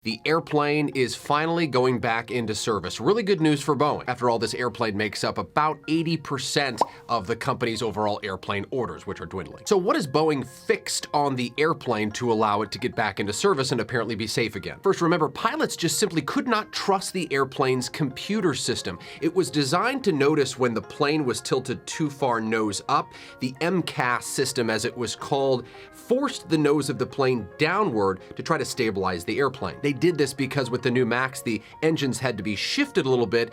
The airplane is finally going back into service. Really good news for Boeing. After all, this airplane makes up about 80% of the company's overall airplane orders, which are dwindling. So what has Boeing fixed on the airplane to allow it to get back into service and apparently be safe again? First, remember, pilots just simply could not trust the airplane's computer system. It was designed to notice when the plane was tilted too far nose up. The MCAS system, as it was called, forced the nose of the plane downward to try to stabilize the airplane. They did this because with the new MAX, the engines had to be shifted a little bit,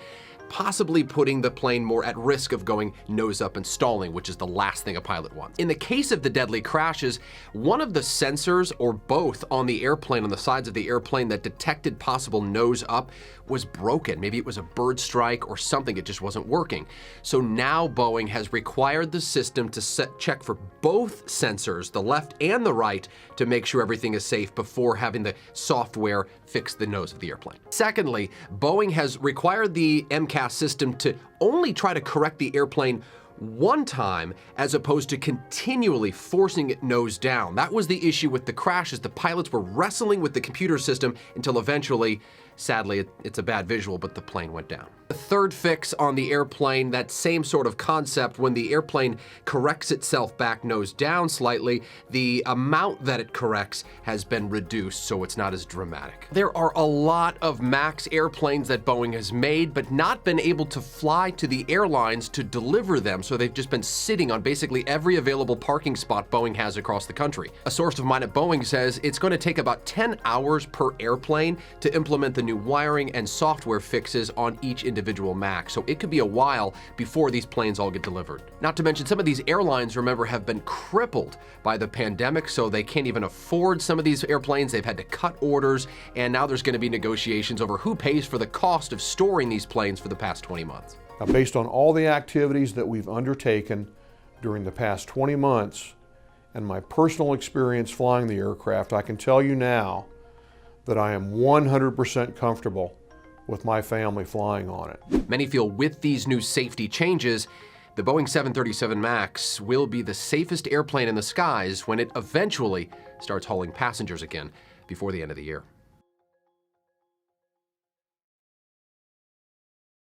possibly putting the plane more at risk of going nose up and stalling, which is the last thing a pilot wants. In the case of the deadly crashes, one of the sensors, or both, on the airplane, on the sides of the airplane that detected possible nose up was broken. Maybe it was a bird strike or something, it just wasn't working. So now Boeing has required the system to check for both sensors, the left and the right, to make sure everything is safe before having the software fix the nose of the airplane. Secondly, Boeing has required the MCAS system to only try to correct the airplane one time as opposed to continually forcing it nose down. That was the issue with the crashes. The pilots were wrestling with the computer system until eventually, sadly, it's a bad visual, but the plane went down. The third fix on the airplane, that same sort of concept, when the airplane corrects itself back nose down slightly, the amount that it corrects has been reduced so it's not as dramatic. There are a lot of MAX airplanes that Boeing has made but not been able to fly to the airlines to deliver them, so they've just been sitting on basically every available parking spot Boeing has across the country. A source of mine at Boeing says it's going to take about 10 hours per airplane to implement the new wiring and software fixes on each individual MAX, so it could be a while before these planes all get delivered. Not to mention, some of these airlines, remember, have been crippled by the pandemic, so they can't even afford some of these airplanes. They've had to cut orders, and now there's going to be negotiations over who pays for the cost of storing these planes for the past 20 months. Now, based on all the activities that we've undertaken during the past 20 months and my personal experience flying the aircraft, I can tell you now that I am 100% comfortable with my family flying on it. Many feel with these new safety changes, the Boeing 737 MAX will be the safest airplane in the skies when it eventually starts hauling passengers again before the end of the year.